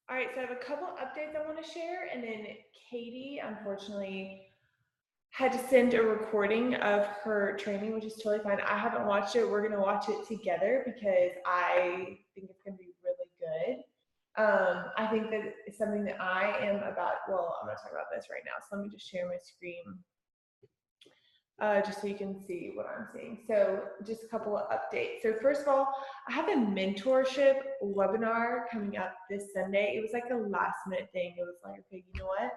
All right, so I have a couple updates I want to share, and then Katie, unfortunately, had to send a recording of her training, which is totally fine. I haven't watched it. We're gonna watch it together because I think it's gonna be really good. I think that it's something that I am about. Well, I'm gonna talk about this right now. So let me just share my screen, just so you can see what I'm seeing. So just a couple of updates. So first of all, I have a mentorship webinar coming up this Sunday. It was like a last minute thing. It was like, okay, you know what?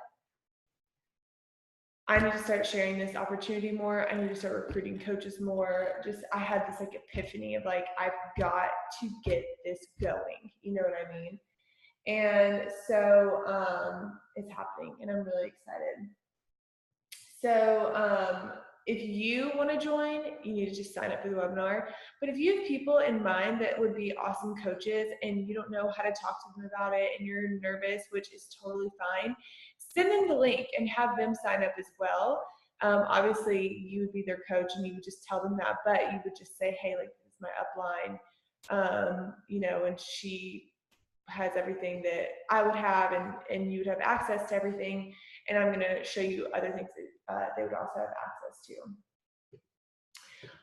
I need to start sharing this opportunity more. I need to start recruiting coaches more. Just, I had this like epiphany of like, I've got to get this going. You know what I mean? And so it's happening and I'm really excited. So if you want to join, you need to just sign up for the webinar. But if you have people in mind that would be awesome coaches and you don't know how to talk to them about it and you're nervous, which is totally fine, send them the link and have them sign up as well. Obviously, you would be their coach and you would just tell them that, but you would just say, hey, like, this is my upline, and she has everything that I would have, and you would have access to everything. And I'm going to show you other things that they would also have access to.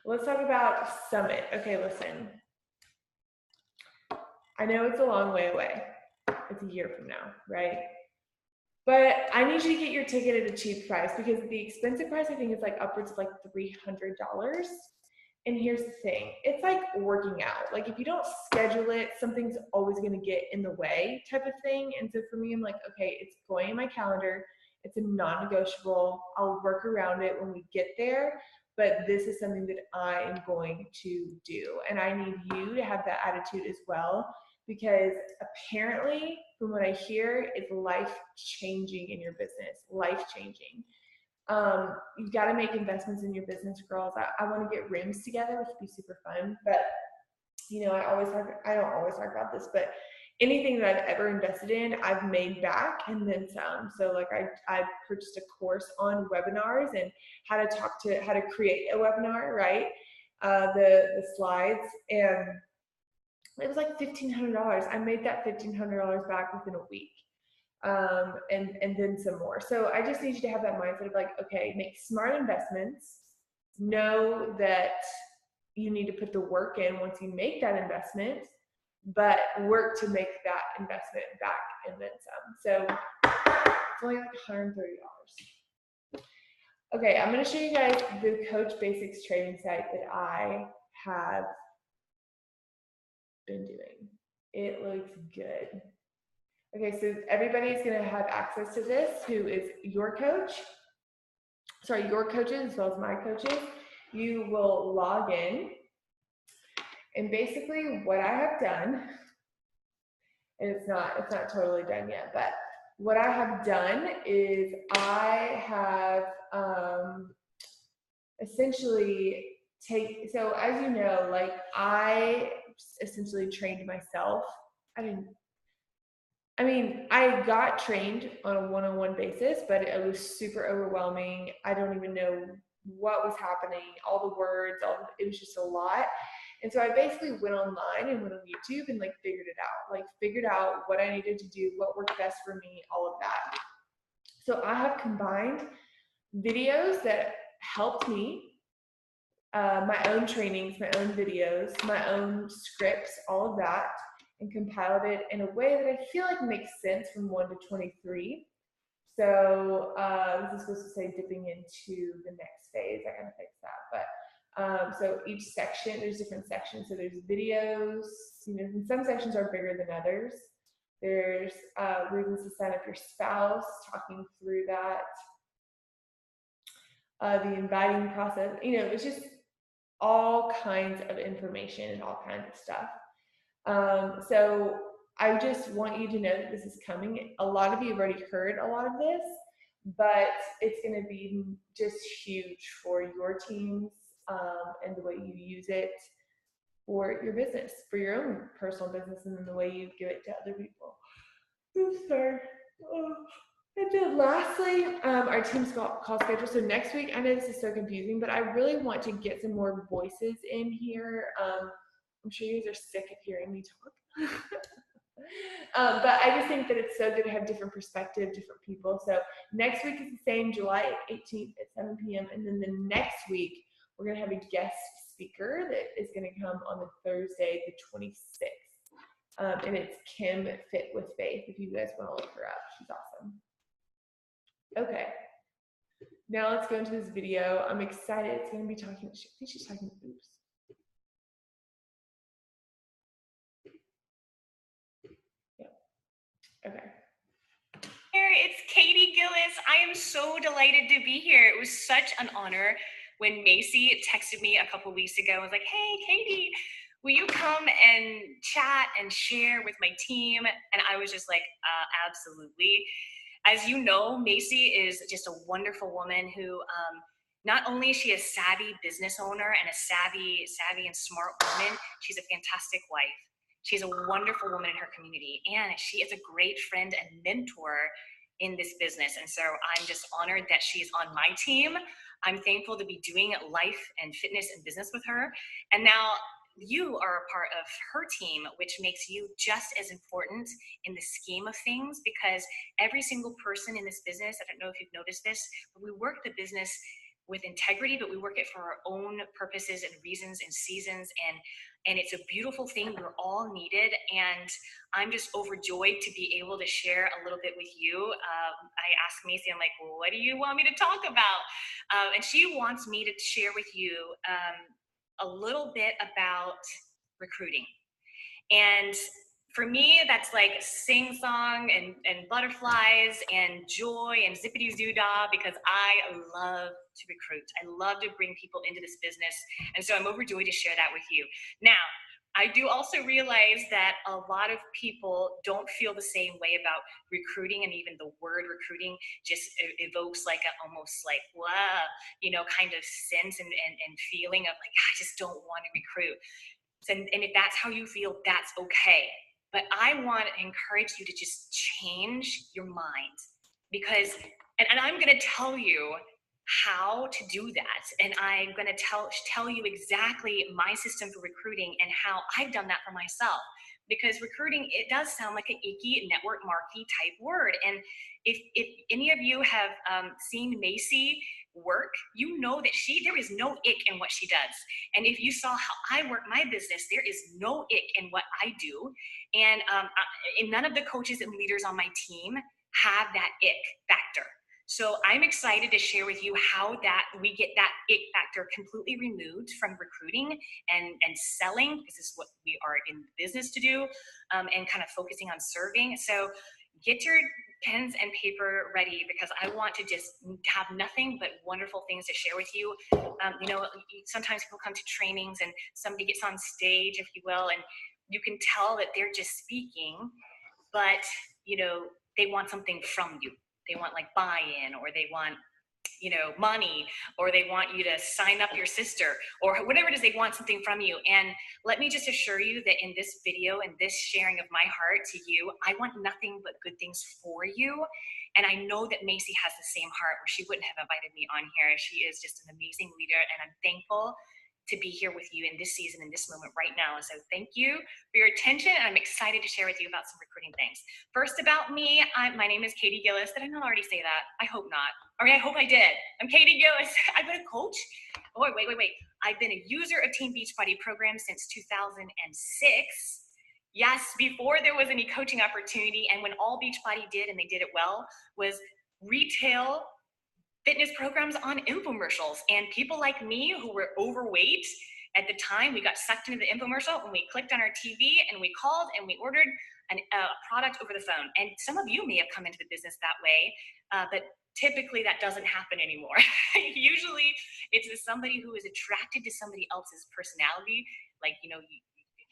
Let's talk about Summit. Okay, listen. I know it's a long way away. It's a year from now, right? But I need you to get your ticket at a cheap price because the expensive price, I think, is like upwards of like $300. And here's the thing, it's like working out. Like if you don't schedule it, something's always going to get in the way type of thing. And so for me, I'm like, okay, it's going in my calendar. It's a non-negotiable. I'll work around it when we get there. But this is something that I am going to do. And I need you to have that attitude as well, because apparently, from what I hear, it's life-changing in your business, life-changing. You've got to make investments in your business, girls. I want to get rims together, which would be super fun. But I don't always talk about this, but anything that I've ever invested in, I've made back and then some. So like I purchased a course on webinars and how to create a webinar, right? The slides, and it was like $1,500. I made that $1,500 back within a week. And then some more. So I just need you to have that mindset of like, okay, make smart investments. Know that you need to put the work in once you make that investment, but work to make that investment back and then some. So it's only like $130. Okay, I'm going to show you guys the Coach Basics training site that I have been doing. It looks good. Okay, so everybody's going to have access to this who is your coach. Sorry, your coaches as well as my coaches. You will log in. And basically what I have done, and it's not totally done yet, but what I have done is I have essentially so as you know, like I essentially trained myself. I got trained on a one-on-one basis, but it was super overwhelming. I don't even know what was happening, all the words, it was just a lot. And so I basically went online and went on YouTube and like figured out what I needed to do, what worked best for me, all of that. So I have combined videos that helped me, my own trainings, my own videos, my own scripts, all of that, and compiled it in a way that I feel like makes sense from 1 to 23. So this is supposed to say dipping into the next phase. I gotta fix that. But so each section, there's different sections. So there's videos, and some sections are bigger than others. There's reasons to sign up your spouse, talking through that. The inviting process, it's just all kinds of information and all kinds of stuff. So I just want you to know that this is coming. A lot of you have already heard a lot of this, but it's going to be just huge for your teams and the way you use it for your business, for your own personal business, and then the way you give it to other people. Sorry. And then lastly, our team's call schedule. So next week, I know this is so confusing, but I really want to get some more voices in here. I'm sure you guys are sick of hearing me talk. But I just think that it's so good to have different perspective, different people. So next week is the same, July 18th at 7 p.m. And then the next week, we're going to have a guest speaker that is going to come on the Thursday, the 26th. And it's Kim Fit with Faith, if you guys want to look her up. She's awesome. Okay. Now let's go into this video. I'm excited. It's going to be talking, I think she's talking, oops. Okay. It's Katy Gillis. I am so delighted to be here. It was such an honor when Macy texted me a couple weeks ago. I was like, hey, Katy, will you come and chat and share with my team? And I was just like, absolutely. As you know, Macy is just a wonderful woman who not only is she a savvy business owner and a savvy and smart woman, she's a fantastic wife. She's a wonderful woman in her community, and she is a great friend and mentor in this business. And so I'm just honored that she's on my team. I'm thankful to be doing life and fitness and business with her. And now you are a part of her team, which makes you just as important in the scheme of things, because every single person in this business, I don't know if you've noticed this, but we work the business with integrity, but we work it for our own purposes and reasons and seasons, and it's a beautiful thing. We're all needed, and I'm just overjoyed to be able to share a little bit with you. I asked Macy, I'm like, well, what do you want me to talk about? And she wants me to share with you a little bit about recruiting. And for me, that's like sing song and butterflies and joy and zippity zoo dah, because I love to recruit. I love to bring people into this business. And so I'm overjoyed to share that with you. Now, I do also realize that a lot of people don't feel the same way about recruiting, and even the word recruiting just evokes like almost like, wow, kind of sense and feeling of like, I just don't want to recruit. And if that's how you feel, that's okay. But I want to encourage you to just change your mind, because, and I'm going to tell you how to do that. And I'm going to tell you exactly my system for recruiting and how I've done that for myself. Because recruiting, it does sound like an icky network marketing type word. And if any of you have seen Macy work, you know that there is no ick in what she does. And if you saw how I work my business, there is no ick in what I do. And none of the coaches and leaders on my team have that ick factor. So I'm excited to share with you how that we get that ick factor completely removed from recruiting and selling. This is what we are in business to do, and kind of focusing on serving. So get your pens and paper ready, because I want to just have nothing but wonderful things to share with you. Sometimes people come to trainings and somebody gets on stage, if you will, and you can tell that they're just speaking, but they want something from you. They want like buy-in, or they want money, or they want you to sign up your sister, or whatever it is, they want something from you. And let me just assure you that in this video and this sharing of my heart to you, I want nothing but good things for you. And I know that Macy has the same heart, or she wouldn't have invited me on here. She is just an amazing leader, and I'm thankful to be here with you in this season, in this moment right now. And so thank you for your attention. I'm excited to share with you about some recruiting things. First, about me, my name is Katy Gillis. Did I not already say that? I hope not. I hope I did. I'm Katy Gillis. I've been a coach. Oh, wait. I've been a user of Team Beachbody program since 2006. Yes, before there was any coaching opportunity, and when all Beachbody did, and they did it well, was retail fitness programs on infomercials. And people like me who were overweight at the time, we got sucked into the infomercial, and we clicked on our TV, and we called, and we ordered a product over the phone. And some of you may have come into the business that way, but typically that doesn't happen anymore. Usually it's somebody who is attracted to somebody else's personality, like,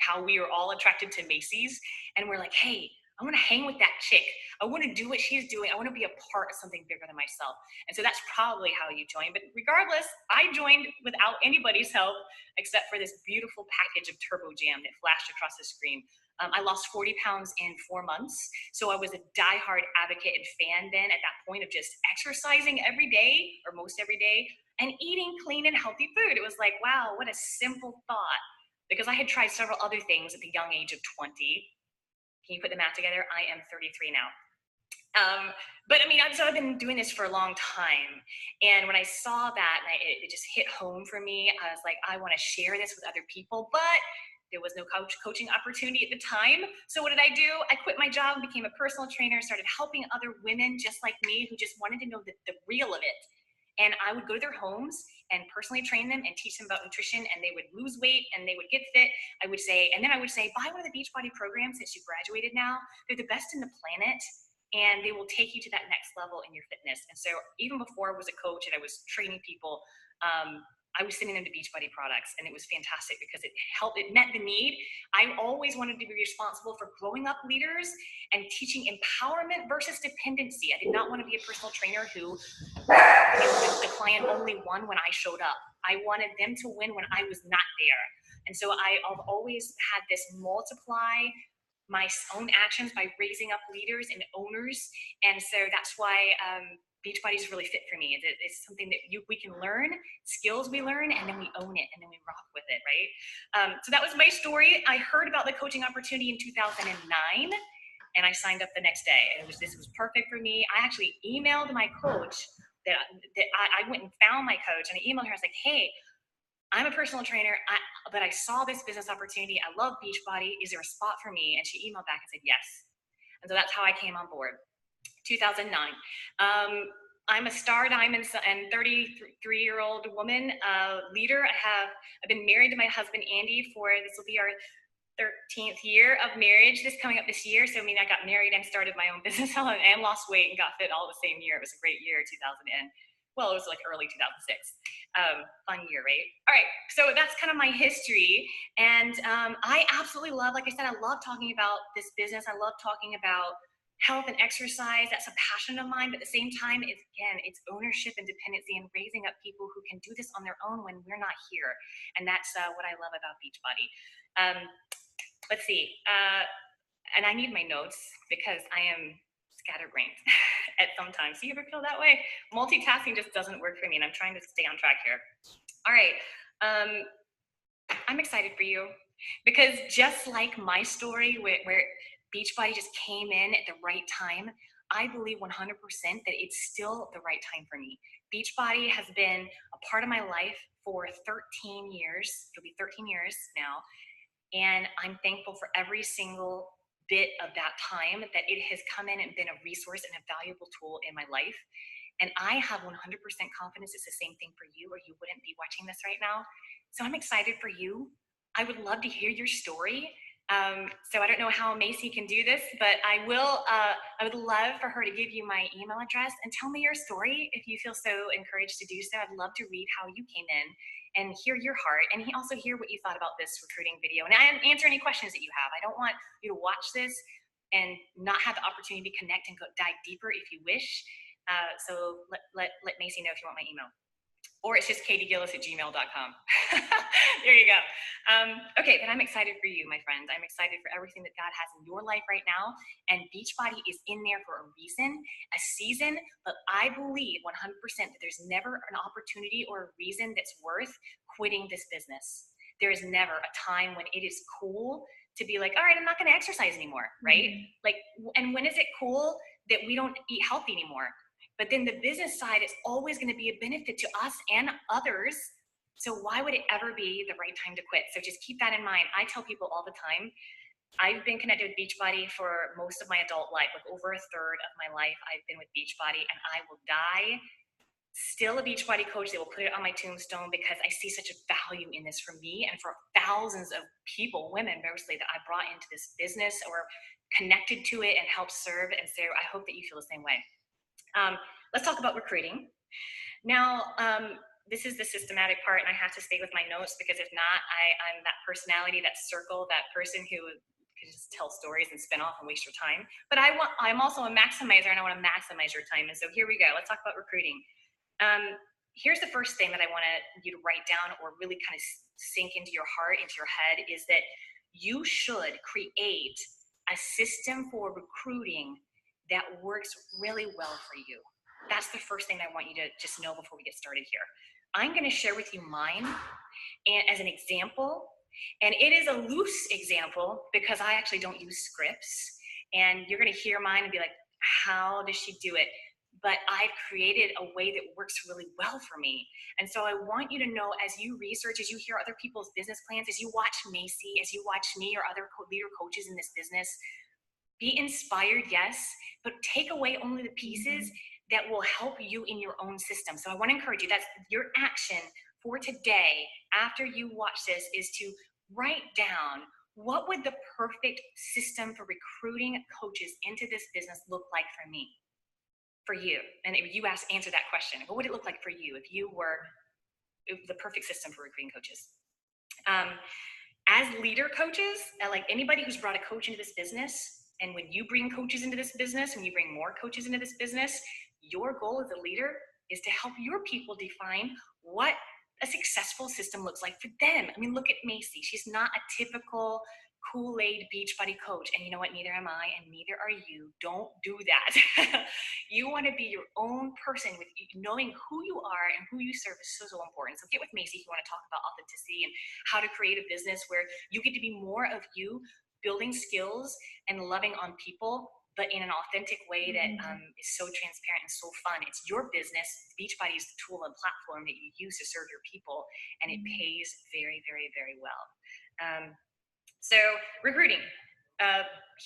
how we are all attracted to Macy's, and we're like, hey, I want to hang with that chick. I want to do what she's doing. I want to be a part of something bigger than myself. And so that's probably how you join. But regardless, I joined without anybody's help, except for this beautiful package of Turbo Jam that flashed across the screen. I lost 40 pounds in 4 months. So I was a diehard advocate and fan then at that point of just exercising every day, or most every day, and eating clean and healthy food. It was like, wow, what a simple thought. Because I had tried several other things at the young age of 20. Can you put the math together? I am 33 now. But I mean, so I've been doing this for a long time. And when I saw that, and it just hit home for me, I was like, I want to share this with other people, but there was no coaching opportunity at the time. So what did I do? I quit my job, became a personal trainer, started helping other women just like me who just wanted to know the real of it. And I would go to their homes and personally train them and teach them about nutrition, and they would lose weight and they would get fit. I would say, buy one of the Beachbody programs since you graduated now. They're the best in the planet, and they will take you to that next level in your fitness. And so even before I was a coach and I was training people, I was sending them to Beachbody products, and it was fantastic because it met the need. I always wanted to be responsible for growing up leaders and teaching empowerment versus dependency. I did not want to be a personal trainer who the client only won when I showed up. I wanted them to win when I was not there. And so I've always had this multiply my own actions by raising up leaders and owners. And so that's why Beachbody is really fit for me. It's something that we can learn, skills we learn, and then we own it, and then we rock with it, right? So that was my story. I heard about the coaching opportunity in 2009, and I signed up the next day. And this was perfect for me. I actually emailed my coach that I went and found my coach, and I emailed her. I was like, hey, I'm a personal trainer, but I saw this business opportunity. I love Beachbody. Is there a spot for me? And she emailed back and said yes. And so that's how I came on board. 2009. I'm a star diamond and 33-year-old woman, leader. I've been married to my husband, Andy, this will be our 13th year of marriage coming up this year. So I mean, I got married and started my own business and lost weight and got fit all the same year. It was a great year, 2000. Well, it was like early 2006. Fun year, right? All right, so that's kind of my history. And I absolutely love, like I said, I love talking about this business. I love talking about health and exercise. That's a passion of mine, but at the same time, it's ownership and dependency and raising up people who can do this on their own when we're not here. And that's what I love about Beachbody. Let's see. And I need my notes because I am scatterbrained at some times. Do you ever feel that way? Multitasking just doesn't work for me, and I'm trying to stay on track here. All right. I'm excited for you because just like my story where Beachbody just came in at the right time, I believe 100% that it's still the right time for me. Beachbody has been a part of my life for 13 years. It'll be 13 years now. And I'm thankful for every single bit of that time that it has come in and been a resource and a valuable tool in my life. And I have 100% confidence it's the same thing for you, or you wouldn't be watching this right now. So I'm excited for you. I would love to hear your story. So I don't know how Macy can do this, but I would love for her to give you my email address and tell me your story if you feel so encouraged to do so. I'd love to read how you came in and hear your heart, and also hear what you thought about this recruiting video, and answer any questions that you have. I don't want you to watch this and not have the opportunity to connect and dive deeper if you wish. So let Macy know if you want my email. Or it's just katygillis@gmail.com. There you go. Okay, but I'm excited for you, my friends. I'm excited for everything that God has in your life right now. And Beachbody is in there for a reason, a season. But I believe 100% that there's never an opportunity or a reason that's worth quitting this business. There is never a time when it is cool to be like, all right, I'm not going to exercise anymore, right? Mm-hmm. Like, and when is it cool that we don't eat healthy anymore? But then the business side is always going to be a benefit to us and others. So why would it ever be the right time to quit? So just keep that in mind. I tell people all the time, I've been connected with Beachbody for most of my adult life. Like over a third of my life, I've been with Beachbody, and I will die still a Beachbody coach. They will put it on my tombstone because I see such a value in this for me and for thousands of people, women mostly, that I brought into this business or connected to it and helped serve. And so I hope that you feel the same way. Let's talk about recruiting. Now, this is the systematic part, and I have to stay with my notes because if not, I'm that personality, that circle, that person who can just tell stories and spin off and waste your time. But I'm also a maximizer, and I want to maximize your time. And so here we go. Let's talk about recruiting. Here's the first thing that I want you to write down or really kind of sink into your heart, into your head, is that you should create a system for recruiting that works really well for you. That's the first thing I want you to just know before we get started here. I'm going to share with you mine as an example, and it is a loose example because I actually don't use scripts. And you're going to hear mine and be like, how does she do it? But I've created a way that works really well for me. And so I want you to know, as you research, as you hear other people's business plans, as you watch Macy, as you watch me or other leader coaches in this business, be inspired, yes, but take away only the pieces that will help you in your own system. So I want to encourage you, that's your action for today after you watch this, is to write down, what would the perfect system for recruiting coaches into this business look like for me? For you. And if you answer that question, what would it look like for you if you were the perfect system for recruiting coaches? As leader coaches, like anybody who's brought a coach into this business, and when you bring coaches into this business, when you bring more coaches into this business, your goal as a leader is to help your people define what a successful system looks like for them. I mean, look at Macy. She's not a typical Kool-Aid Beachbody coach. And you know what? Neither am I, and neither are you. Don't do that. You want to be your own person. With knowing who you are and who you serve is so, so important. So get with Macy if you want to talk about authenticity and how to create a business where you get to be more of you, building skills and loving on people, but in an authentic way that is so transparent and so fun. It's your business. Beachbody is the tool and platform that you use to serve your people, and it pays very, very, very well. So recruiting.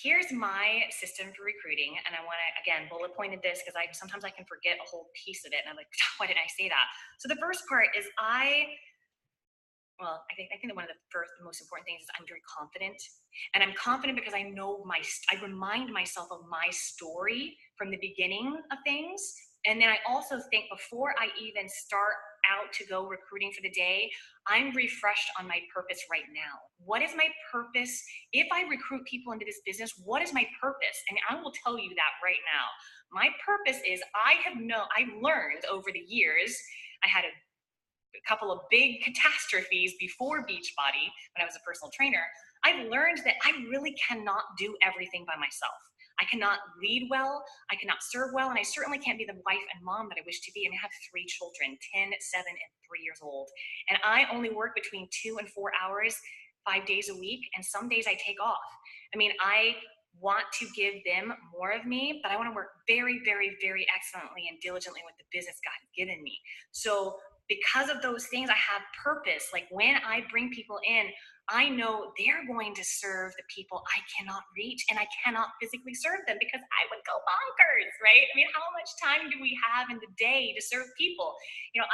Here's my system for recruiting, and I want to, again, bullet pointed this because sometimes I can forget a whole piece of it, and I'm like, why did I say that? So the first part is I think that one of the most important things is I'm very confident. And I'm confident because I know I remind myself of my story from the beginning of things. And then I also think before I even start out to go recruiting for the day, I'm refreshed on my purpose right now. What is my purpose? If I recruit people into this business, what is my purpose? And I will tell you that right now. My purpose is I learned over the years, I had a couple of big catastrophes before Beachbody when I was a personal trainer. I've learned that I really cannot do everything by myself. I cannot lead well, I cannot serve well, and I certainly can't be the wife and mom that I wish to be. I have 3 children, 10, 7, and 3 years old. And I only work between 2 and 4 hours, 5 days a week, and some days I take off. I mean, I want to give them more of me, but I want to work very, very, very excellently and diligently with the business God has given me. So because of those things, I have purpose. Like when I bring people in, I know they're going to serve the people I cannot reach, and I cannot physically serve them because I would go bonkers, right? I mean, how much time do we have in the day to serve people? You know,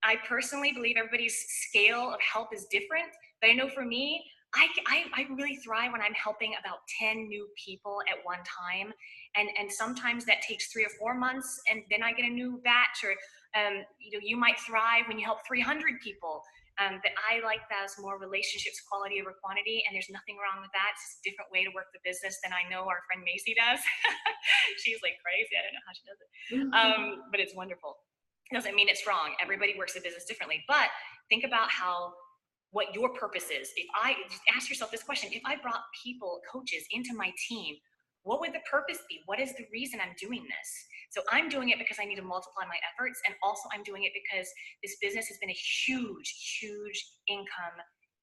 I personally believe everybody's scale of help is different, but I know for me, I really thrive when I'm helping about 10 new people at one time. And sometimes that takes 3 or 4 months, and then I get a new batch. Or you might thrive when you help 300 people. But I like that as more relationships, quality over quantity, and there's nothing wrong with that. It's just a different way to work the business than I know our friend Macy does. She's like crazy. I don't know how she does it, but it's wonderful. It doesn't mean it's wrong. Everybody works the business differently, but think about what your purpose is. Just ask yourself this question: if I brought coaches into my team, what would the purpose be? What is the reason I'm doing this? So I'm doing it because I need to multiply my efforts, and also I'm doing it because this business has been a huge, huge income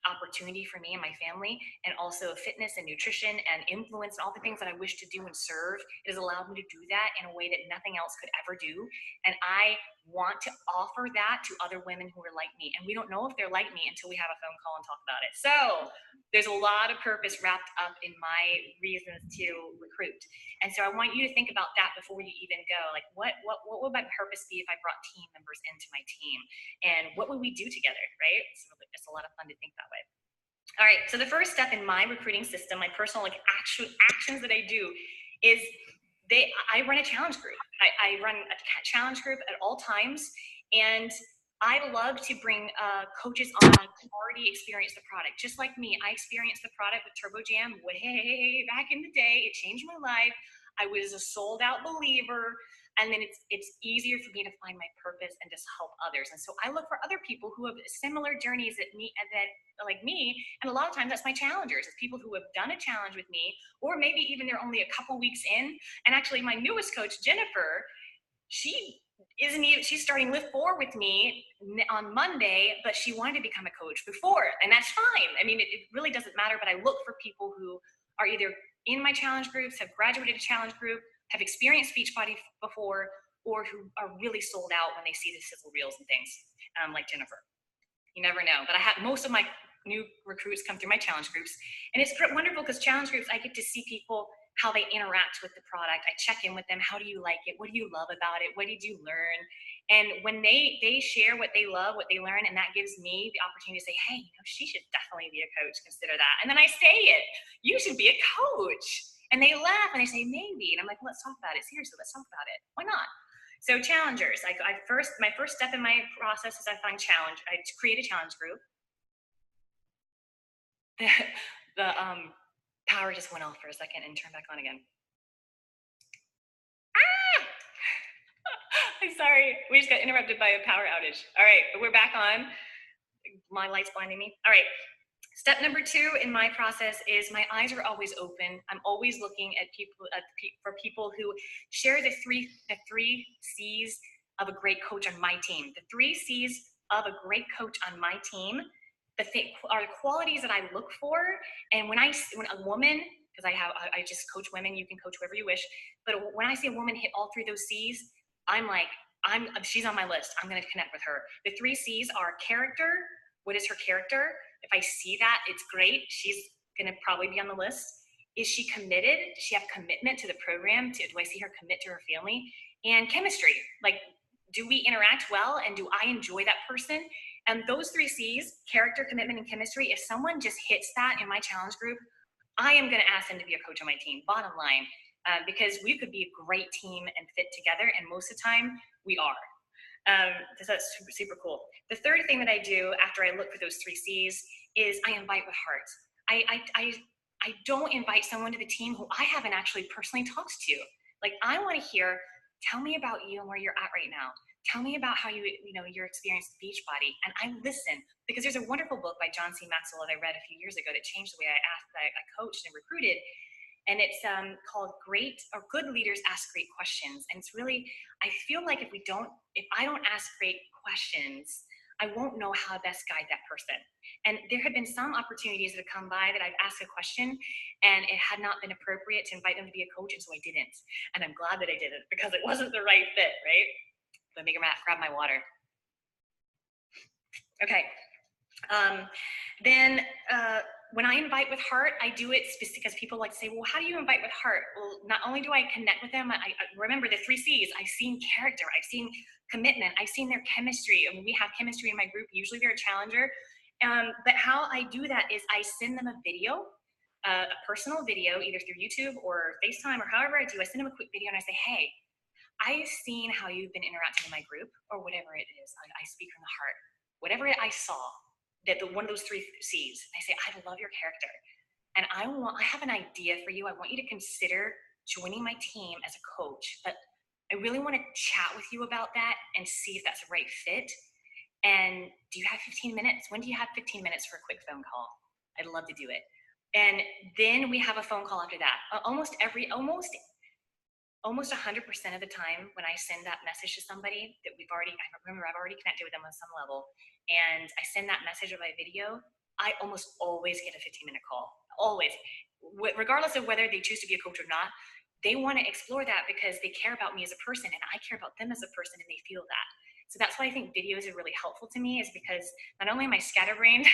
opportunity for me and my family, and also fitness and nutrition and influence and all the things that I wish to do and serve. It has allowed me to do that in a way that nothing else could ever do. And I want to offer that to other women who are like me. And we don't know if they're like me until we have a phone call and talk about it. So there's a lot of purpose wrapped up in my reasons to recruit. And so I want you to think about that before you even go. Like, what would my purpose be if I brought team members into my team? And what would we do together, right? So it's a lot of fun to think that way. All right, so the first step in my recruiting system, my personal actions that I do is I run a challenge group. I run a challenge group at all times, and I love to bring coaches on who already experienced the product. Just like me, I experienced the product with Turbo Jam way back in the day. It changed my life. I was a sold out believer. And then it's easier for me to find my purpose and just help others. And so I look for other people who have similar journeys that like me. And a lot of times that's my challengers. It's people who have done a challenge with me, or maybe even they're only a couple weeks in. And actually my newest coach, Jennifer, she's starting Lift 4 with me on Monday, but she wanted to become a coach before, and that's fine. I mean, it really doesn't matter, but I look for people who are either in my challenge groups, have graduated a challenge group, have experienced Beachbody before, or who are really sold out when they see the sizzle reels and things, like Jennifer. You never know. But I have most of my new recruits come through my challenge groups, and it's wonderful because challenge groups, I get to see people, how they interact with the product. I check in with them. How do you like it? What do you love about it? What did you learn? And when they share what they love, what they learn, and that gives me the opportunity to say, hey, she should definitely be a coach. Consider that. And then I say it. You should be a coach. And they laugh and they say, maybe. And I'm like, well, let's talk about it. Seriously, let's talk about it. Why not? So challengers, my first step in my process is I create a challenge group. The power just went off for a second and turned back on again. I'm sorry, we just got interrupted by a power outage. All right, but we're back on. My light's blinding me. All right, step number 2 in my process is my eyes are always open. I'm always looking at for people who share the three C's of a great coach on my team. The 3 C's of a great coach on my team are the qualities that I look for. And when a woman, because I just coach women, you can coach whoever you wish, but when I see a woman hit all 3 of those C's, I'm like, she's on my list. I'm going to connect with her. The 3 C's are character. What is her character? If I see that, it's great. She's going to probably be on the list. Is she committed? Does she have commitment to the program? Do I see her commit to her family? And chemistry. Like, do we interact well? And do I enjoy that person? And those 3 C's, character, commitment, and chemistry, if someone just hits that in my challenge group, I am going to ask them to be a coach on my team, bottom line, because we could be a great team and fit together. And most of the time, we are. So that's super, super cool. The third thing that I do after I look for those 3 C's is I invite with heart. I don't invite someone to the team who I haven't actually personally talked to. Like, I want to hear, tell me about you and where you're at right now. Tell me about how your experience with Beachbody. And I listen, because there's a wonderful book by John C. Maxwell that I read a few years ago that changed the way I coached and recruited. And it's called Good Leaders Ask Great Questions. And it's really, I feel like if I don't ask great questions, I won't know how to best guide that person. And there have been some opportunities that have come by that I've asked a question and it had not been appropriate to invite them to be a coach, and so I didn't. And I'm glad that I didn't, because it wasn't the right fit, right? Let me grab my water. Okay. Then when I invite with heart, I do it because people like to say, well, how do you invite with heart? Well, not only do I connect with them, I remember the 3 C's. I've seen character, I've seen commitment, I've seen their chemistry. I mean, we have chemistry in my group. Usually they're a challenger. But how I do that is I send them a video, a personal video, either through YouTube or FaceTime or however I do. I send them a quick video and I say, hey, I've seen how you've been interacting in my group, or whatever it is. I speak from the heart. Whatever I saw, that one of those 3 C's, I say, I love your character. And I have an idea for you. I want you to consider joining my team as a coach. But I really want to chat with you about that and see if that's the right fit. And do you have 15 minutes? When do you have 15 minutes for a quick phone call? I'd love to do it. And then we have a phone call after that. Almost 100% of the time when I send that message to somebody that I've already connected with them on some level, and I send that message or by video, I almost always get a 15-minute call. Always. Regardless of whether they choose to be a coach or not, they want to explore that because they care about me as a person and I care about them as a person, and they feel that. So that's why I think videos are really helpful to me, is because not only am I scatterbrained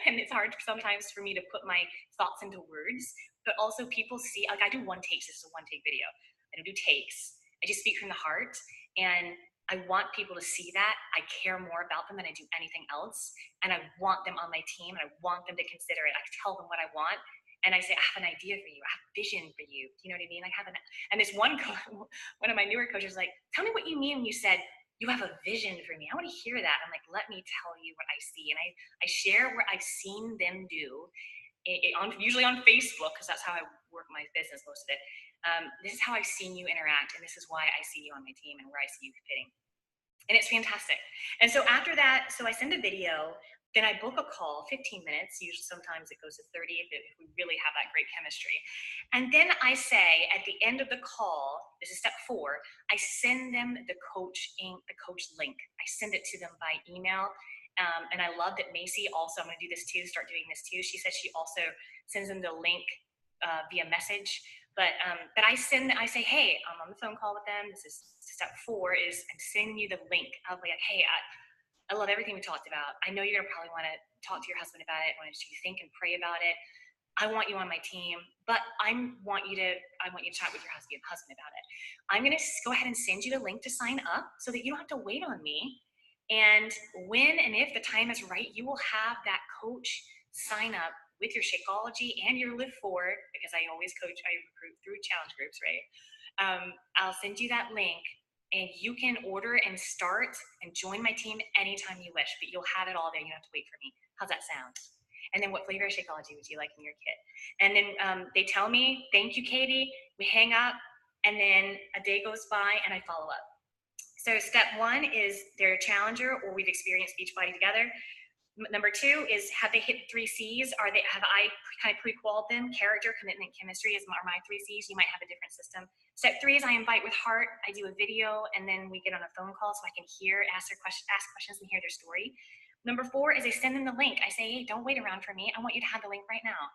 and it's hard sometimes for me to put my thoughts into words, but also people see, like, I do 1 takes. This is a 1-take video. I don't do takes. I just speak from the heart, and I want people to see that. I care more about them than I do anything else, and I want them on my team, and I want them to consider it. I tell them what I want, and I say, I have an idea for you. I have a vision for you. Do you know what I mean? And this one of my newer coaches was like, tell me what you mean when you said, you have a vision for me. I want to hear that. I'm like, let me tell you what I see. And I share what I've seen them do, usually on Facebook, because that's how I work my business, most of it. This is how I've seen you interact, and this is why I see you on my team and where I see you fitting. And it's fantastic. And so after that, so I send a video, then I book a call, 15 minutes. Usually sometimes it goes to 30 if we really have that great chemistry. And then I say at the end of the call, this is step 4, I send them the coach link. I send it to them by email. And I love that Macy also, I'm going to do this too, start doing this too. She said she also sends them the link via message. But I say, hey, I'm on the phone call with them. This is step 4 is I'm sending you the link. I'll be like, hey, I love everything we talked about. I know you're gonna probably want to talk to your husband about it, want to think and pray about it. I want you on my team, but I want you to chat with your husband about it. I'm gonna go ahead and send you the link to sign up so that you don't have to wait on me. And when and if the time is right, you will have that coach sign up with your Shakeology and your Live Forward, because I always coach, I recruit through challenge groups, right? I'll send you that link and you can order and start and join my team anytime you wish, but you'll have it all there. You don't have to wait for me. How's that sound? And then what flavor of Shakeology would you like in your kit? And then they tell me, thank you, Katy. We hang up, and then a day goes by and I follow up. So step 1 is they're a challenger or we've experienced Beachbody together. Number 2 is, have they hit 3 C's? Have I kind of pre-qualified them? Character, commitment, chemistry are my 3 C's. You might have a different system. Step 3 is I invite with heart. I do a video and then we get on a phone call so I can ask questions and hear their story. Number 4 is I send them the link. I say, hey, don't wait around for me. I want you to have the link right now.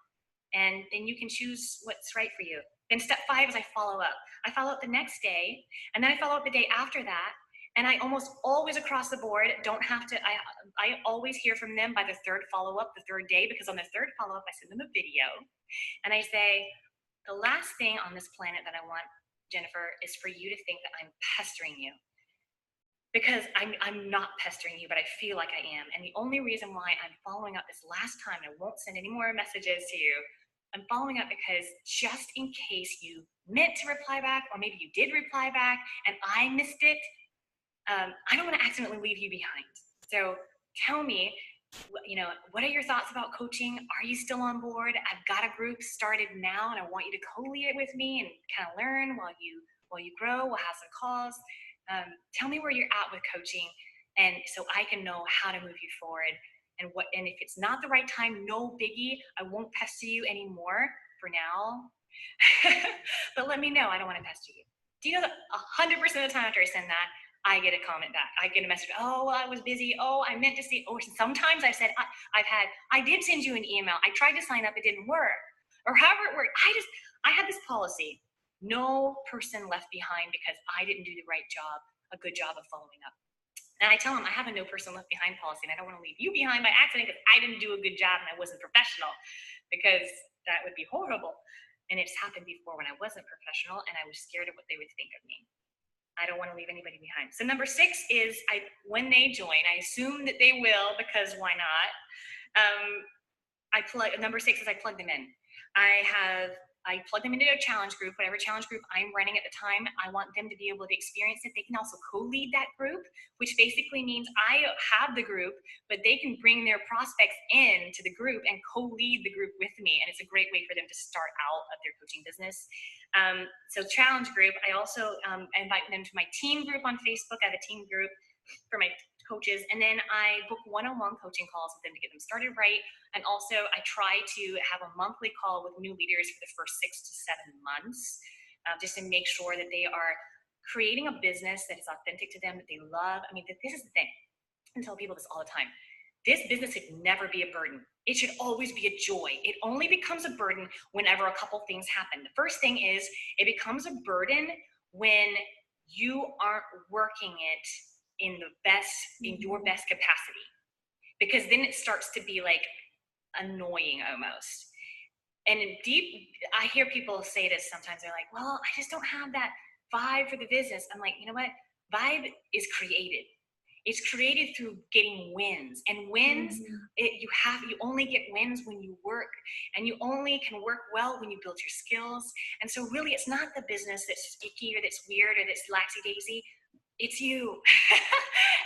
And then you can choose what's right for you. Then step 5 is I follow up. I follow up the next day, and then I follow up the day after that. And I almost always across the board don't have to, I always hear from them by the 3rd follow-up, the 3rd day, because on the 3rd follow-up, I send them a video. And I say, the last thing on this planet that I want, Jennifer, is for you to think that I'm pestering you. Because I'm not pestering you, but I feel like I am. And the only reason why I'm following up this last time, I won't send any more messages to you, I'm following up because just in case you meant to reply back, or maybe you did reply back and I missed it, I don't want to accidentally leave you behind. So tell me, what are your thoughts about coaching? Are you still on board? I've got a group started now and I want you to co-lead it with me and kind of learn while you grow. We'll have some calls. Tell me where you're at with coaching, and so I can know how to move you forward. And if it's not the right time, no biggie. I won't pester you anymore for now. But let me know. I don't want to pester you. Do you know that 100% of the time after I send that, I get a comment back. I get a message. Oh, I was busy. Oh, I meant to see. Or sometimes I've said, I did send you an email. I tried to sign up. It didn't work. Or however it worked. I had this policy. No person left behind because I didn't do a good job of following up. And I tell them I have a no person left behind policy, and I don't want to leave you behind by accident because I didn't do a good job and I wasn't professional, because that would be horrible. And it's happened before when I wasn't professional and I was scared of what they would think of me. I don't want to leave anybody behind. So number 6 is when they join, I assume that they will, because why not? Number 6 is I plug them in. I plug them into a challenge group, whatever challenge group I'm running at the time. I want them to be able to experience it. They can also co-lead that group, which basically means I have the group, but they can bring their prospects into the group and co-lead the group with me. And it's a great way for them to start out of their coaching business. So challenge group, I also invite them to my team group on Facebook. I have a team group for my coaches, and then I book one-on-one coaching calls with them to get them started right. And also I try to have a monthly call with new leaders for the first 6 to 7 months, just to make sure that they are creating a business that is authentic to them, that they love. I mean, this is the thing. I tell people this all the time. This business should never be a burden. It should always be a joy. It only becomes a burden whenever a couple things happen. The first thing is it becomes a burden when you aren't working it in your best capacity, because then it starts to be like annoying almost. And I hear people say this sometimes. They're like, well, I just don't have that vibe for the business. I'm like, you know what? Vibe is created. It's created through getting wins, and wins, you only get wins when you work, and you only can work well when you build your skills. And so really it's not the business that's sticky or that's weird or that's laxy-daisy. It's you.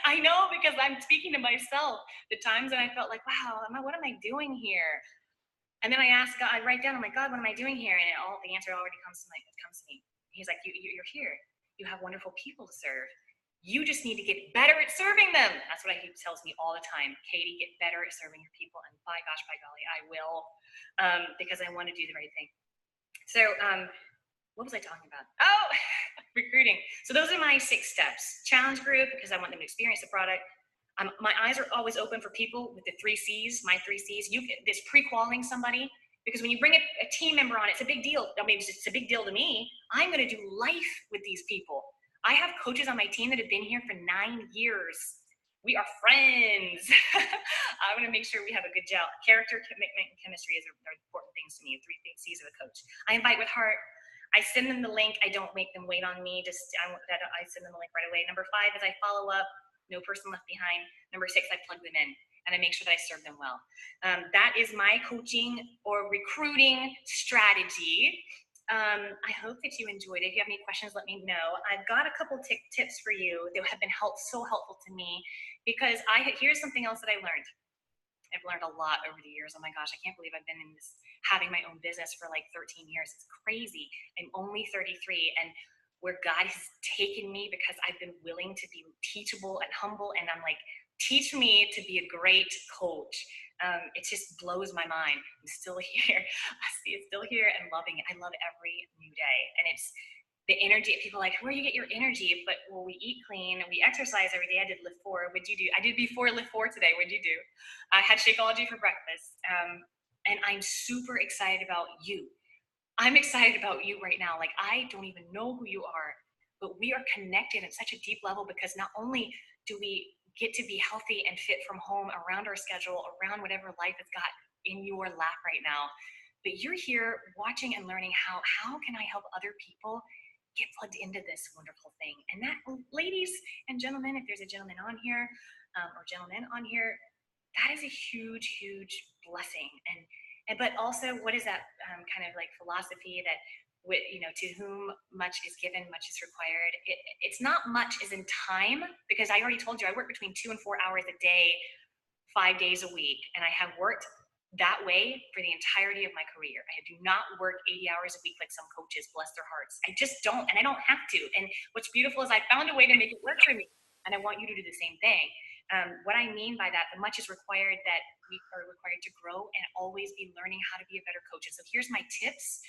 I know, because I'm speaking to myself. The times that I felt like, wow, what am I doing here? And then I ask God, I write down, I'm like, God, what am I doing here? And the answer already comes to me. He's like, you're here. You have wonderful people to serve. You just need to get better at serving them. That's what he tells me all the time. Katy, get better at serving your people. And by golly, I will, because I want to do the right thing. So, what was I talking about? Oh, recruiting. So those are my 6 steps. Challenge group, because I want them to experience the product. My eyes are always open for people with the 3 C's, my 3 C's. This pre-qualing somebody Because when you bring a team member on, it's a big deal. I mean, it's a big deal to me. I'm going to do life with these people. I have coaches on my team that have been here for 9 years. We are friends. I want to make sure we have a good gel. Character, commitment, and chemistry are important things to me. 3 C's of a coach. I invite with heart. I send them the link. I don't make them wait on me. I send them the link right away. Number 5 is I follow up. No person left behind. Number 6, I plug them in and I make sure that I serve them well. That is my coaching or recruiting strategy. I hope that you enjoyed it. If you have any questions, let me know. I've got a couple tips for you that have been so helpful to me, because here's something else that I learned. I've learned a lot over the years. Oh my gosh, I can't believe I've been in this, having my own business for like 13 years. It's crazy. I'm only 33, and where God has taken me, because I've been willing to be teachable and humble, and I'm like, teach me to be a great coach. It just blows my mind. I'm still here. I see it still here and loving it. I love every new day. And it's the energy. People are like, where do you get your energy? But well, we eat clean and we exercise every day. I did Lift 4. What'd you do? I did before Lift 4 today. What'd you do? I had Shakeology for breakfast. And I'm super excited about you. I'm excited about you right now. Like, I don't even know who you are, but we are connected at such a deep level, because not only do we get to be healthy and fit from home, around our schedule, around whatever life has got in your lap right now, but you're here watching and learning how can I help other people get plugged into this wonderful thing. And that, ladies and gentlemen, if there's a gentleman on here, or gentlemen on here, that is a huge, huge blessing. And but also, what is that kind of like philosophy that, to whom much is given, much is required. It's not much as in time, because I already told you I work between 2 and 4 hours a day, 5 days a week, and I have worked that way for the entirety of my career. I do not work 80 hours a week like some coaches, bless their hearts. I just don't, and I don't have to. And what's beautiful is I found a way to make it work for me, and I want you to do the same thing. What I mean by that, the much is required, that we are required to grow and always be learning how to be a better coach. And so here's my tips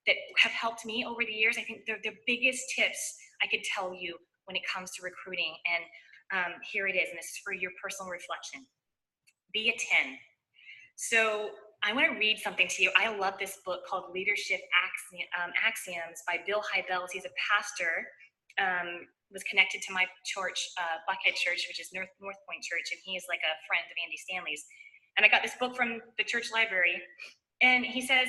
that have helped me over the years. I think they're the biggest tips I could tell you when it comes to recruiting. And here it is, and this is for your personal reflection. Be a 10. So I want to read something to you. I love this book called Leadership Axioms by Bill Hybels. He's a pastor, was connected to my church, Buckhead Church, which is North Point Church, and he is like a friend of Andy Stanley's. And I got this book from the church library. And he says,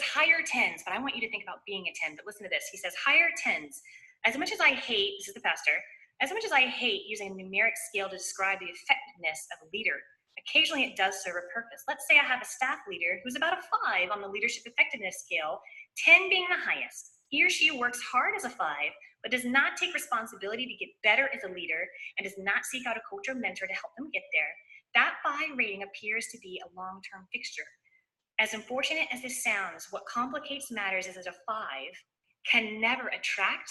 higher 10s, but I want you to think about being a 10. But listen to this. He says, higher 10s. As much as I hate, this is the pastor, as much as I hate using a numeric scale to describe the effectiveness of a leader, occasionally it does serve a purpose. Let's say I have a staff leader who's about a 5 on the leadership effectiveness scale, 10 being the highest. He or she works hard as a 5, but does not take responsibility to get better as a leader, and does not seek out a coach or mentor to help them get there. That 5 rating appears to be a long-term fixture. As unfortunate as this sounds, what complicates matters is that a 5 can never attract,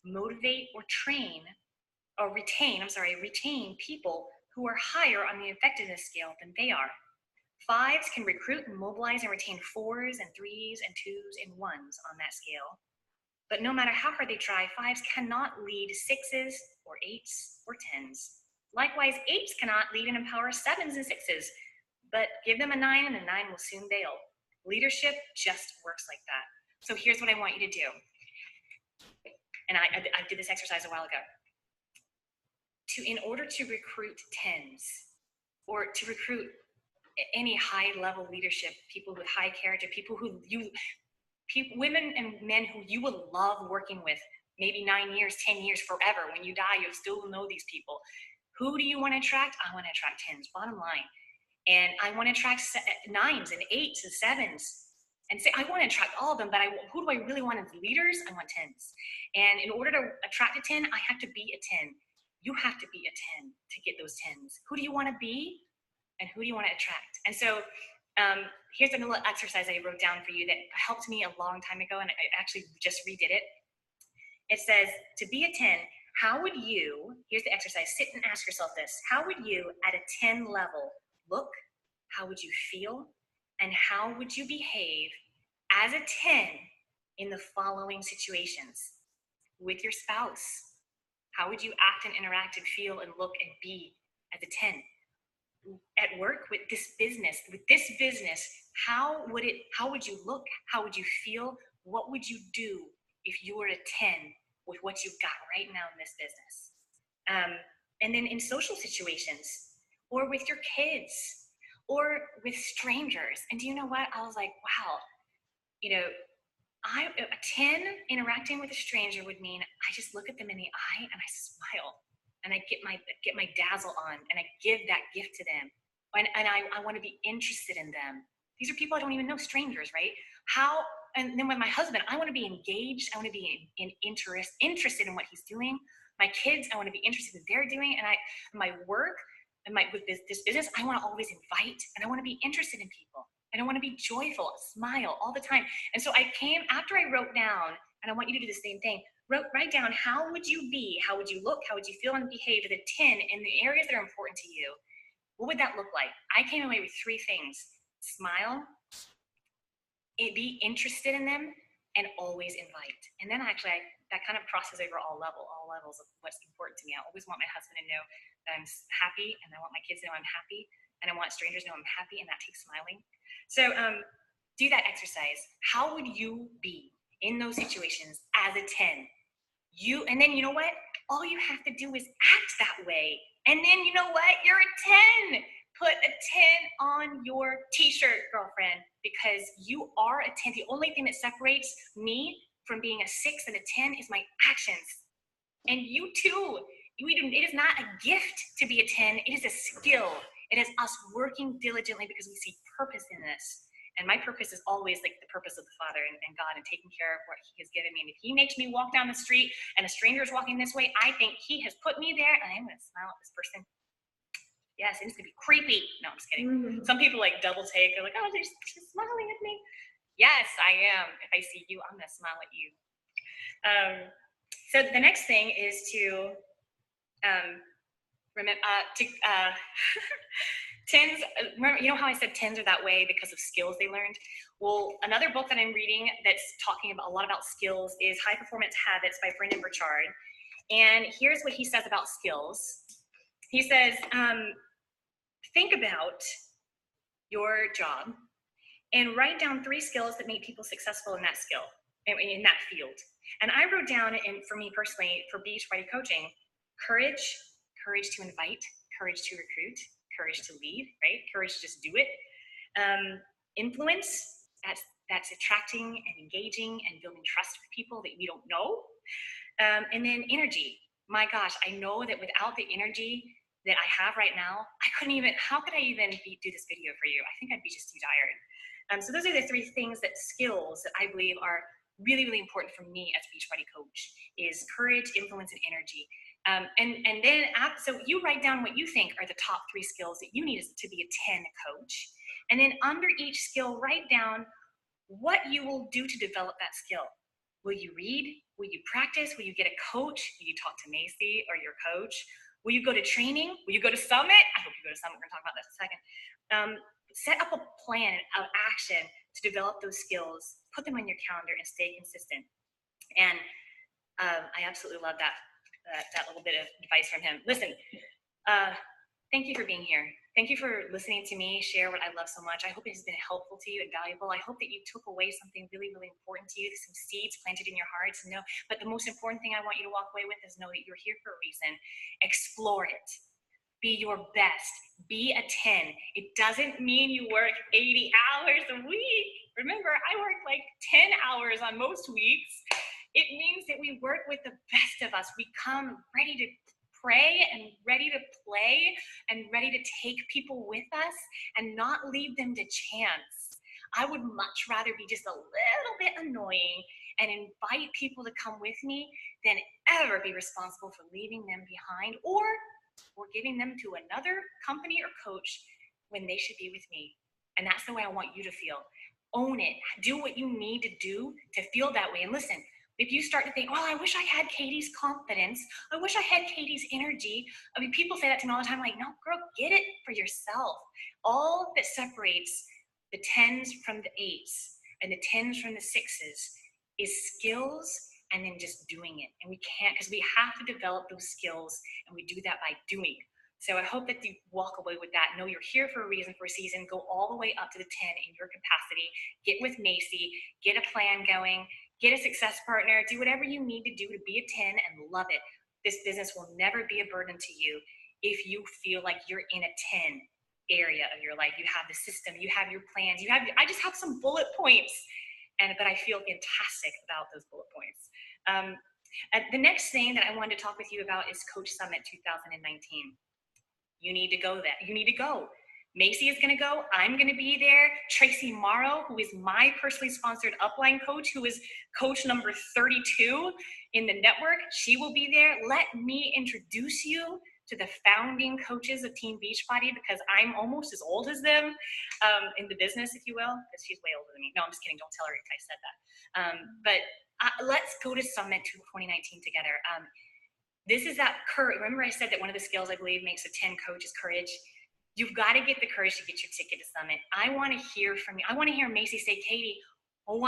motivate, or retain people who are higher on the effectiveness scale than they are. 5s can recruit and mobilize and retain 4s and 3s and 2s and 1s on that scale. But no matter how hard they try, 5s cannot lead 6s or 8s or 10s. Likewise, 8s cannot lead and empower 7s and 6s. But give them a 9 and a 9 will soon bail. Leadership just works like that. So here's what I want you to do. And I did this exercise a while ago. In order to recruit 10s, or to recruit any high-level leadership, people with high character, women and men who you would love working with, maybe 9 years, 10 years, forever. When you die, you'll still know these people. Who do you want to attract? I want to attract 10s, bottom line. And I want to attract 9s and 8s and 7s. And say, I want to attract all of them, but who do I really want as leaders? I want 10s. And in order to attract a 10, I have to be a 10. You have to be a 10 to get those 10s. Who do you want to be? And who do you want to attract? And so here's a little exercise I wrote down for you that helped me a long time ago, and I actually just redid it. It says, to be a 10, how would you, here's the exercise, sit and ask yourself this. How would you, at a 10 level, look? How would you feel? And how would you behave as a 10 in the following situations? With your spouse, how would you act and interact and feel and look and be as a 10? at work with this business, how would you look? How would you feel? What would you do if you were a 10 with what you've got right now in this business? And then in social situations, or with your kids, or with strangers. And do you know what? I was like, wow, a 10 interacting with a stranger would mean I just look at them in the eye and I smile, and I get my dazzle on, and I give that gift to them, and I want to be interested in them. These are people I don't even know, strangers, right? And then with my husband, I want to be engaged. I want to be interested in what he's doing. My kids, I want to be interested in what they're doing, and my work and with this business, I want to always invite, and I want to be interested in people, and I want to be joyful, smile all the time. And so I came after I wrote down, and I want you to do the same thing. Write down, how would you be, how would you look, how would you feel and behave to the 10 in the areas that are important to you? What would that look like? I came away with 3 things: smile, be interested in them, and always invite. And then actually, that kind of crosses over all levels of what's important to me. I always want my husband to know that I'm happy, and I want my kids to know I'm happy, and I want strangers to know I'm happy, and that takes smiling. So do that exercise. How would you be in those situations as a 10? And then you know what? All you have to do is act that way. And then you know what? You're a 10. Put a 10 on your t-shirt, girlfriend, because you are a 10. The only thing that separates me from being a 6 and a 10 is my actions. And you too. It is not a gift to be a 10. It is a skill. It is us working diligently because we see purpose in this. And my purpose is always like the purpose of the Father and God, and taking care of what He has given me. And if He makes me walk down the street and a stranger is walking this way, I think He has put me there, and I'm going to smile at this person. Yes, and it's going to be creepy. No, I'm just kidding. Mm-hmm. Some people like double take. They're like, oh, she's smiling at me. Yes, I am. If I see you, I'm going to smile at you. So the next thing is to remember tens. Remember, you know how I said 10s are that way because of skills they learned? Well, another book that I'm reading that's talking about a lot about skills is High Performance Habits by Brendon Burchard. And here's what he says about skills. He says, think about your job and write down 3 skills that make people successful in that skill, in that field. And I wrote down, and for me personally, for Beachbody coaching, courage to invite, courage to recruit, courage to lead, right? Courage to just do it. Influence, that's attracting and engaging and building trust with people that we don't know. And then energy. My gosh, I know that without the energy that I have right now, how could I even do this video for you? I think I'd be just too tired. So those are the 3 skills that I believe are really, really important for me as a Beachbody coach, is courage, influence, and energy. And then, so you write down what you think are the top 3 skills that you need to be a 10 coach. And then under each skill, write down what you will do to develop that skill. Will you read? Will you practice? Will you get a coach? Will you talk to Macy or your coach? Will you go to training? Will you go to Summit? I hope you go to Summit. We're going to talk about that in a second. Set up a plan of action to develop those skills. Put them on your calendar and stay consistent. And I absolutely love that little bit of advice from him. Listen, thank you for being here. Thank you for listening to me share what I love so much. I hope it has been helpful to you and valuable. I hope that you took away something really, really important to you, some seeds planted in your hearts. But the most important thing I want you to walk away with is know that you're here for a reason. Explore it. Be your best. Be a 10. It doesn't mean you work 80 hours a week. Remember, I work like 10 hours on most weeks. It means that we work with the best of us. We come ready to pray and ready to play and ready to take people with us and not leave them to chance. I would much rather be just a little bit annoying and invite people to come with me than ever be responsible for leaving them behind or giving them to another company or coach when they should be with me. And that's the way I want you to feel. Own it. Do what you need to do to feel that way. And listen, if you start to think, oh, I wish I had Katie's confidence. I wish I had Katie's energy. I mean, people say that to me all the time. I'm like, no, girl, get it for yourself. All that separates the 10s from the 8s and the 10s from the 6s is skills and then just doing it. And we can't, because we have to develop those skills, and we do that by doing. So I hope that you walk away with that. Know you're here for a reason, for a season. Go all the way up to the 10 in your capacity. Get with Macy. Get a plan going. Get a success partner. Do whatever you need to do to be a 10 and love it. This business will never be a burden to you if you feel like you're in a 10 area of your life. You have the system. You have your plans. I just have some bullet points, but I feel fantastic about those bullet points. The next thing that I wanted to talk with you about is Coach Summit 2019. You need to go there. You need to go. Macy is going to go. I'm going to be there. Tracy Morrow, who is my personally sponsored upline coach, who is coach number 32 in the network, she will be there. Let me introduce you to the founding coaches of Team Beachbody, because I'm almost as old as them in the business, if you will, because she's way older than me. No, I'm just kidding. Don't tell her I said that. Let's go to Summit 2019 together. This is that courage. Remember I said that one of the skills I believe makes a 10 coach is courage. You've got to get the courage to get your ticket to Summit. I want to hear from you. I want to hear Macy say, Katy, 100%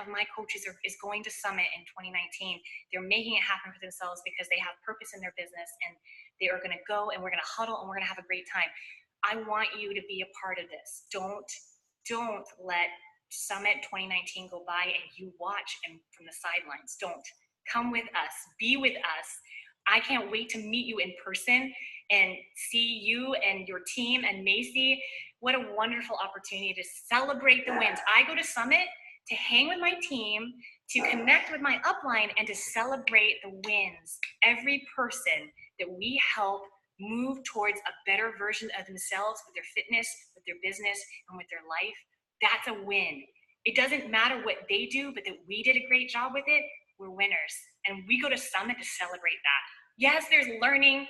of my coaches is going to Summit in 2019. They're making it happen for themselves because they have purpose in their business, and they are going to go, and we're going to huddle, and we're going to have a great time. I want you to be a part of this. Don't let Summit 2019 go by and you watch and from the sidelines. Don't. Come with us, be with us. I can't wait to meet you in person and see you and your team and Macy. What a wonderful opportunity to celebrate the wins. I go to Summit to hang with my team, to connect with my upline, and to celebrate the wins. Every person that we help move towards a better version of themselves with their fitness, with their business, and with their life, that's a win. It doesn't matter what they do, but that we did a great job with it, we're winners. And we go to Summit to celebrate that. Yes, there's learning,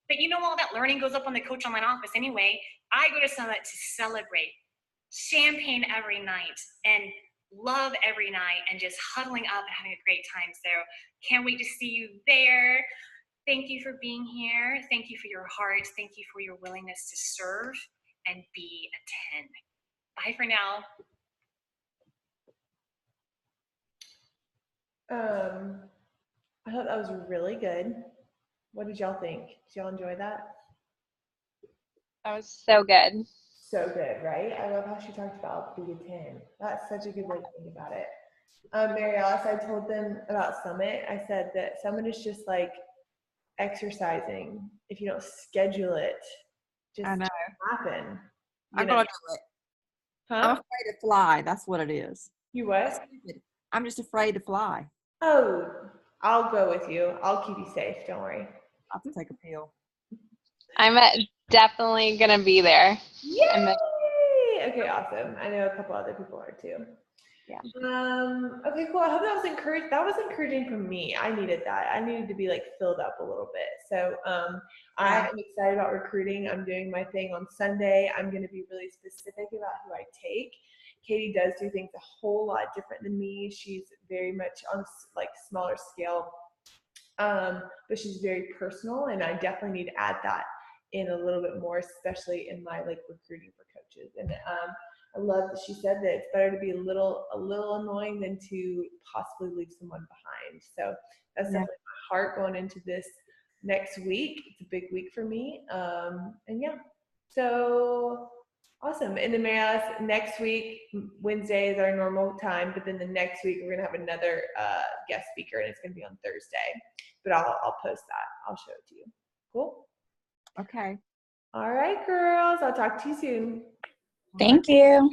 but all that learning goes up on the Coach Online Office anyway. I go to Summit to celebrate champagne every night and love every night and just huddling up and having a great time. So can't wait to see you there. Thank you for being here. Thank you for your heart. Thank you for your willingness to serve and be a 10. Bye for now. I thought that was really good. What did y'all think? Did y'all enjoy that? That was so good. So good, right? I love how she talked about being a 10. That's such a good way to think about it. Mary Alice, I told them about Summit. I said that Summit is just like exercising. If you don't schedule it, just happen. I'm gonna do it. Huh? I'm afraid to fly. That's what it is. You what? I'm just afraid to fly. Oh, I'll go with you. I'll keep you safe. Don't worry. I'll have to take a pill. I'm definitely going to be there. Yay! Okay, awesome. I know a couple other people are too. Yeah. Okay, cool. I hope that was encouraging. That was encouraging for me. I needed that. I needed to be like filled up a little bit. So I am excited about recruiting. I'm doing my thing on Sunday. I'm going to be really specific about who I take. Katy does do things a whole lot different than me. She's very much on like smaller scale, but she's very personal, and I definitely need to add that in a little bit more, especially in my like recruiting for coaches. And I love that she said that it's better to be a little annoying than to possibly leave someone behind. So that's definitely my heart going into this next week. It's a big week for me. And yeah, so awesome. And then Mary Alice, next week, Wednesday is our normal time, but then the next week we're gonna have another guest speaker, and it's gonna be on Thursday. But I'll post that. I'll show it to you. Cool. Okay. All right, girls. I'll talk to you soon. Thank you.